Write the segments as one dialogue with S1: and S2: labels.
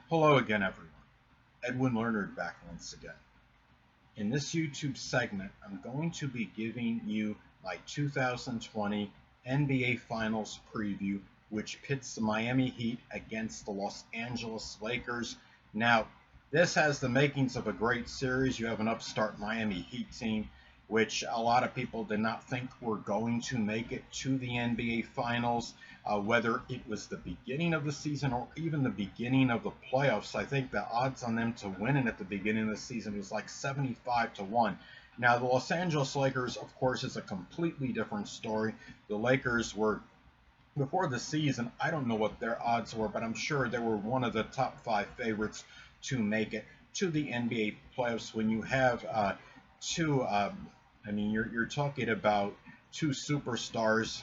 S1: Hello again, everyone. Edwin Learnard back once again. In this YouTube segment, I'm going to be giving you my 2020 NBA Finals preview, which pits the Miami Heat against the Los Angeles Lakers. Now, this has the makings of a great series. You have an upstart Miami Heat team, which a lot of people did not think were going to make it to the NBA Finals, whether it was the beginning of the season or even the beginning of the playoffs. I think the odds on them to win it at the beginning of the season was like 75 to 1. Now, the Los Angeles Lakers, of course, is a completely different story. The Lakers were before the season, I don't know what their odds were, but I'm sure they were one of the top five favorites to make it to the NBA playoffs. When you have two, you're talking about two superstars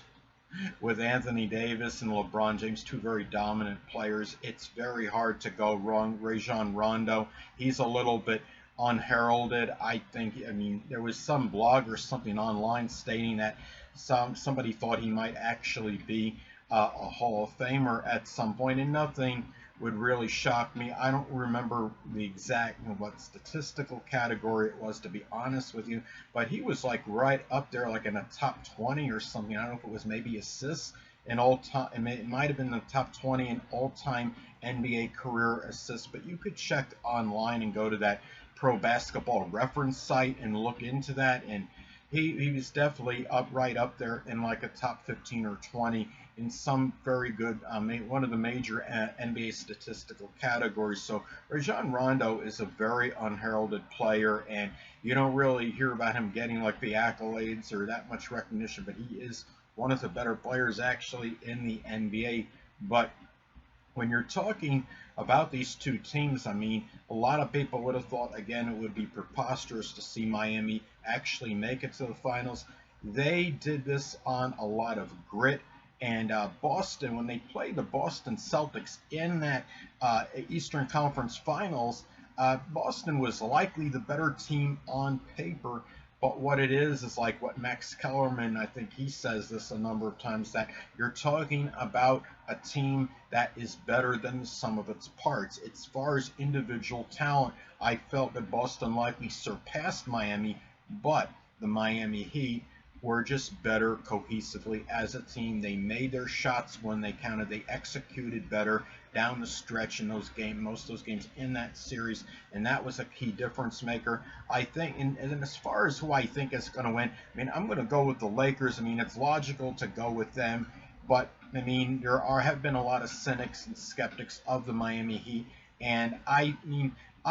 S1: with Anthony Davis and LeBron James, two very dominant players. It's very hard to go wrong. Rajon Rondo, he's a little bit unheralded. I think, there was some blog or something online stating that somebody thought he might actually be a Hall of Famer at some point, and nothing would really shock me. I don't remember the exact what statistical category it was, to be honest with you, but he was like right up there, like in the top 20 or something. I don't know if it was maybe assists in all time. It might have been the top 20 in all-time NBA career assists, but you could check online and go to that Pro Basketball Reference site and look into that, and he was definitely right up there in like a top 15 or 20 in some very good, one of the major NBA statistical categories. So Rajon Rondo is a very unheralded player, and you don't really hear about him getting like the accolades or that much recognition, but he is one of the better players actually in the NBA. But when you're talking about these two teams, a lot of people would have thought, again, it would be preposterous to see Miami actually make it to the finals. They did this on a lot of grit. And Boston, when they played the Boston Celtics in that Eastern Conference Finals, Boston was likely the better team on paper. But what it is like what Max Kellerman, I think he says this a number of times, that you're talking about a team that is better than the sum of its parts. As far as individual talent, I felt that Boston likely surpassed Miami, but the Miami Heat were just better cohesively as a team. They made their shots when they counted. They executed better down the stretch in those games, most of those games in that series, and that was a key difference maker. I think, and as far as who I think is going to win, I'm going to go with the Lakers. It's logical to go with them, but have been a lot of cynics and skeptics of the Miami Heat, and I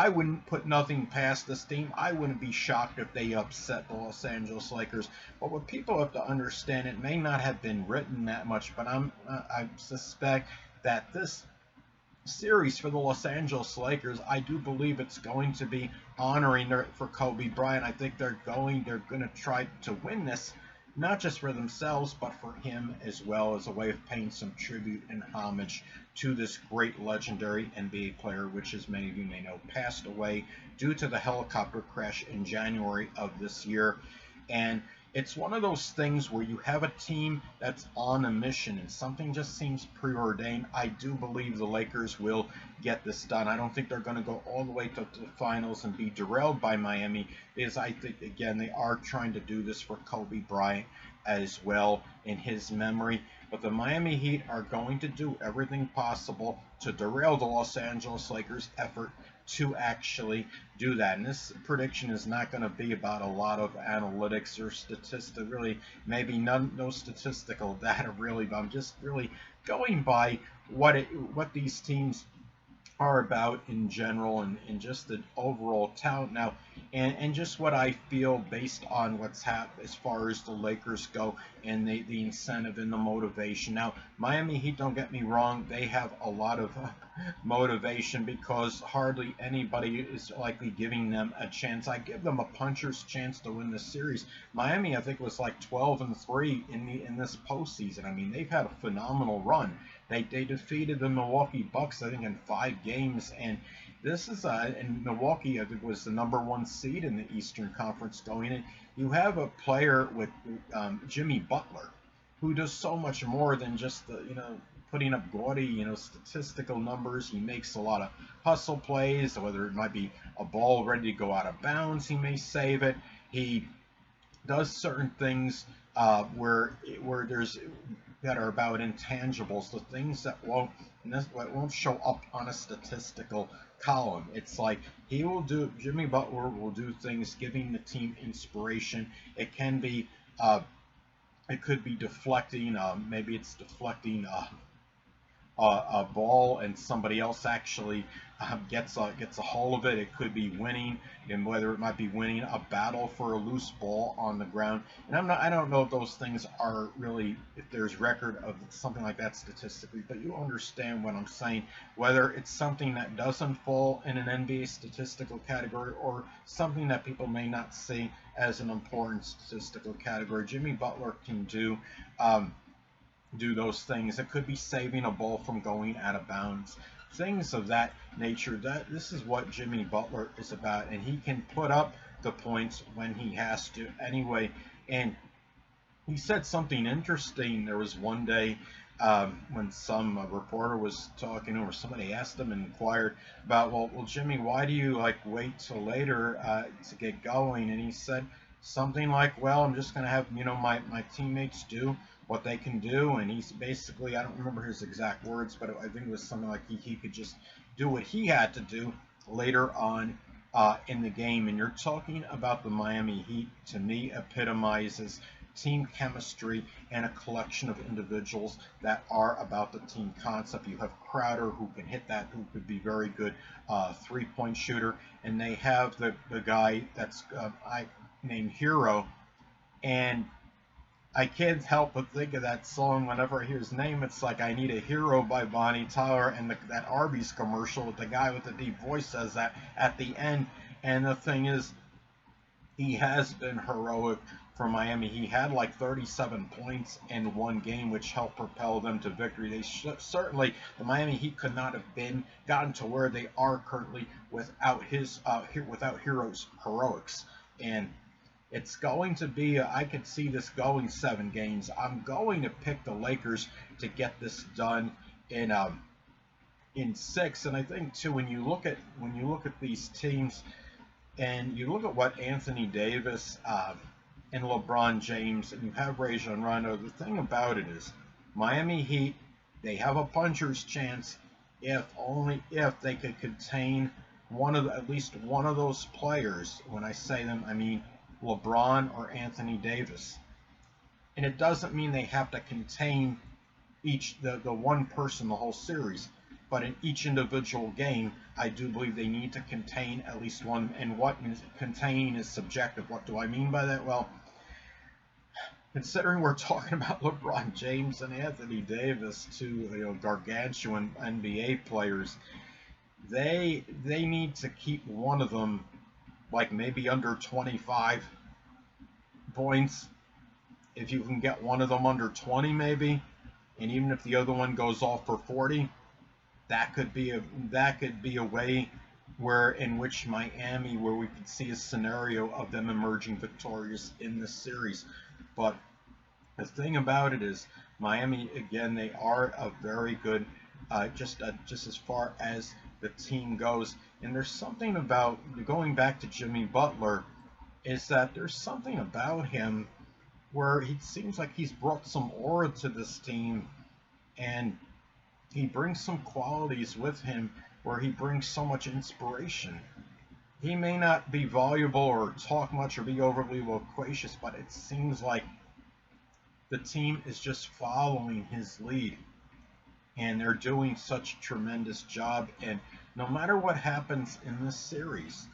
S1: wouldn't put nothing past this team. I wouldn't be shocked if they upset the Los Angeles Lakers. But what people have to understand, it may not have been written that much, but I suspect that this series for the Los Angeles Lakers, I do believe it's going to be honoring for Kobe Bryant. I think they're going to try to win this, not just for themselves, but for him as well, as a way of paying some tribute and homage to this great legendary NBA player, which, as many of you may know, passed away due to the helicopter crash in January of this year. And it's one of those things where you have a team that's on a mission and something just seems preordained. I do believe the Lakers will get this done. I don't think they're going to go all the way to the finals and be derailed by Miami, because I think, again, they are trying to do this for Kobe Bryant as well in his memory. But the Miami Heat are going to do everything possible to derail the Los Angeles Lakers' effort to actually do that. And this prediction is not going to be about a lot of analytics or statistics, really, maybe no statistical data really, but I'm just really going by what these teams are about in general, and just the overall talent now, and just what I feel based on what's happened as far as the Lakers go, and the incentive and the motivation. Now, Miami Heat, don't get me wrong, they have a lot of motivation, because hardly anybody is likely giving them a chance. I give them a puncher's chance to win this series. Miami, I think, was like 12-3 in this postseason. They've had a phenomenal run. They defeated the Milwaukee Bucks, I think, in 5 games, and this is and Milwaukee, I think, was the number 1 seed in the Eastern Conference going in. You have a player with Jimmy Butler, who does so much more than just putting up gaudy, statistical numbers. He makes a lot of hustle plays, whether it might be a ball ready to go out of bounds, he may save it. He does certain things where there's that are about intangibles, the things that won't show up on a statistical column. It's like Jimmy Butler will do things giving the team inspiration. It can be it could be deflecting, maybe it's deflecting a ball and somebody else actually gets a hold of it. It could be winning, and whether it might be winning a battle for a loose ball on the ground. And I don't know if those things are really, if there's record of something like that statistically, but you understand what I'm saying. Whether it's something that doesn't fall in an NBA statistical category or something that people may not see as an important statistical category, Jimmy Butler can do those things. It could be saving a ball from going out of bounds, things of that nature. This is what Jimmy Butler is about, and he can put up the points when he has to anyway. And he said something interesting. There was one day when some reporter was talking, or somebody asked him and inquired about, well, Jimmy, why do you wait till later to get going? And he said something like, well, I'm just going to have my teammates do what they can do. And he's basically, I don't remember his exact words, but I think it was something like he could just do what he had to do later on in the game. And you're talking about the Miami Heat, to me, epitomizes team chemistry and a collection of individuals that are about the team concept. You have Crowder, who can hit that, who could be very good three-point shooter, and they have the guy that's I named Hero, and I can't help but think of that song whenever I hear his name. It's like I Need a Hero by Bonnie Tyler, and that Arby's commercial with the guy with the deep voice says that at the end. And the thing is, he has been heroic for Miami. He had 37 points in one game, which helped propel them to victory. Certainly, the Miami Heat could not have gotten to where they are currently without Hero's heroics. And it's going to be, I could see this going 7 games. I'm going to pick the Lakers to get this done in 6. And I think too, when you look at these teams, and you look at what Anthony Davis and LeBron James, and you have Rajon Rondo, the thing about it is, Miami Heat, they have a puncher's chance if they could contain at least one of those players. When I say them, I mean LeBron or Anthony Davis. And it doesn't mean they have to contain the one person the whole series, but in each individual game, I do believe they need to contain at least one. And what containing is subjective. What do I mean by that? Well, considering we're talking about LeBron James and Anthony Davis, two gargantuan NBA players, they need to keep one of them maybe under 25 points. If you can get one of them under 20 maybe, and even if the other one goes off for 40, that could be a way in which Miami, where we could see a scenario of them emerging victorious in this series. But the thing about it is, Miami, again, they are a very good, just as far as the team goes. And there's something about, going back to Jimmy Butler, is that there's something about him where he seems like he's brought some aura to this team, and he brings some qualities with him where he brings so much inspiration. He may not be voluble or talk much or be overly loquacious, but it seems like the team is just following his lead, and they're doing such a tremendous job. And no matter what happens in this series,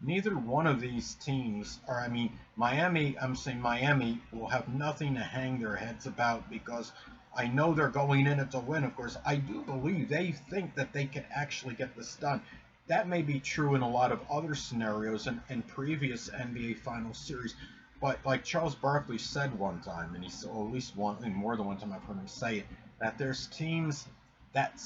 S1: neither one of these teams, Miami will have nothing to hang their heads about, because I know they're going in it to win. Of course, I do believe they think that they can actually get this done. That may be true in a lot of other scenarios and previous NBA Finals series, but like Charles Barkley said one time, and at least more than one time I've heard him say it, that there's teams that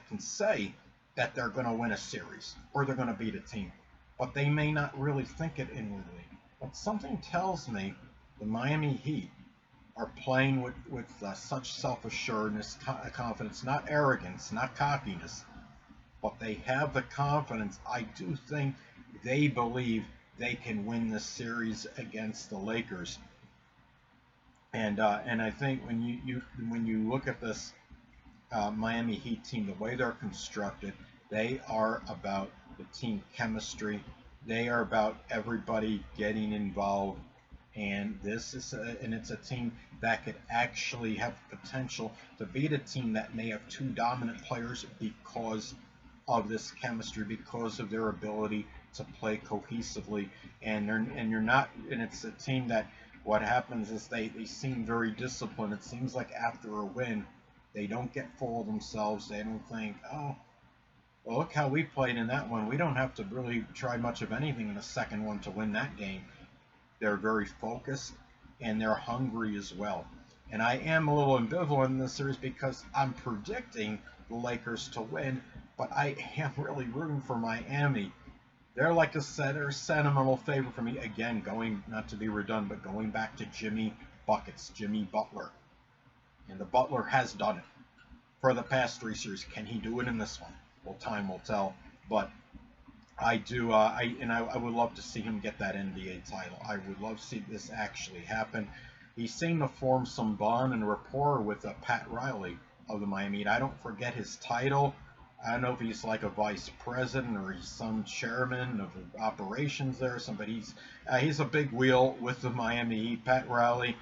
S1: can say that they're going to win a series or they're going to beat a team, but they may not really think it inwardly. But something tells me the Miami Heat are playing with such self-assuredness, confidence, not arrogance, not cockiness, but they have the confidence. I do think they believe they can win this series against the Lakers. And I think when you look at this Miami Heat team, the way they're constructed, they are about the team chemistry. They are about everybody getting involved, and it's a team that could actually have potential to beat a team that may have two dominant players because of this chemistry, because of their ability to play cohesively, and you're not, and it's a team that what happens is they seem very disciplined. It seems like after a win, they don't get full of themselves. They don't think, oh, well, look how we played in that one. We don't have to really try much of anything in the second one to win that game. They're very focused and they're hungry as well. And I am a little ambivalent in this series because I'm predicting the Lakers to win, but I am really rooting for Miami. They're like they're a sentimental favorite for me. Again, going, not to be redundant, but going back to Jimmy Buckets, Jimmy Butler. And the Butler has done it for the past three series. Can he do it in this one? Well, time will tell. But I do, I would love to see him get that NBA title. I would love to see this actually happen. He seemed to form some bond and rapport with Pat Riley of the Miami Heat. I don't forget his title. I don't know if he's like a vice president or he's some chairman of operations there or something. He's a big wheel with the Miami Heat. Pat Riley.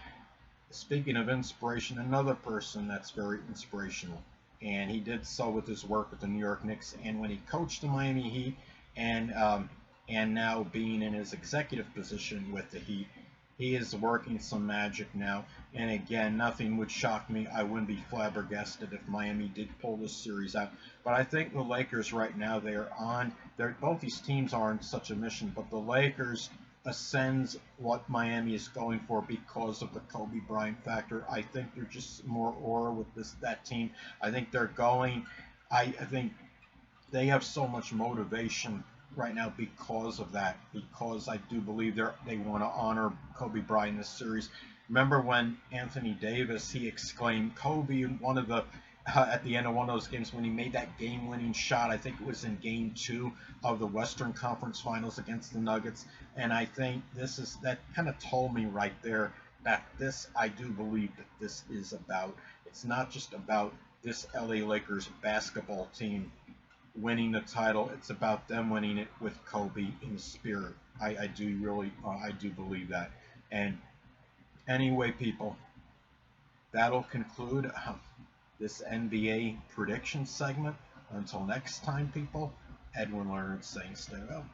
S1: Speaking of inspiration, another person that's very inspirational, and he did so with his work with the New York Knicks, and when he coached the Miami Heat, and now being in his executive position with the Heat, he is working some magic now. And again, nothing would shock me. I wouldn't be flabbergasted if Miami did pull this series out. But I think the Lakers right now, both these teams are on such a mission, but the Lakers ascends what Miami is going for because of the Kobe Bryant factor. I think they're just more aura with that team. I think they're going. I think they have so much motivation right now because of that. Because I do believe they want to honor Kobe Bryant in this series. Remember when Anthony Davis he exclaimed Kobe in one of the at the end of one of those games when he made that game-winning shot. I think it was in Game 2 of the Western Conference Finals against the Nuggets. And I think that kind of told me right there that I do believe that this is about. It's not just about this LA Lakers basketball team winning the title. It's about them winning it with Kobe in spirit. I do believe that. And anyway, people, that'll conclude this NBA prediction segment. Until next time, people, Edwin Learnard saying stay well.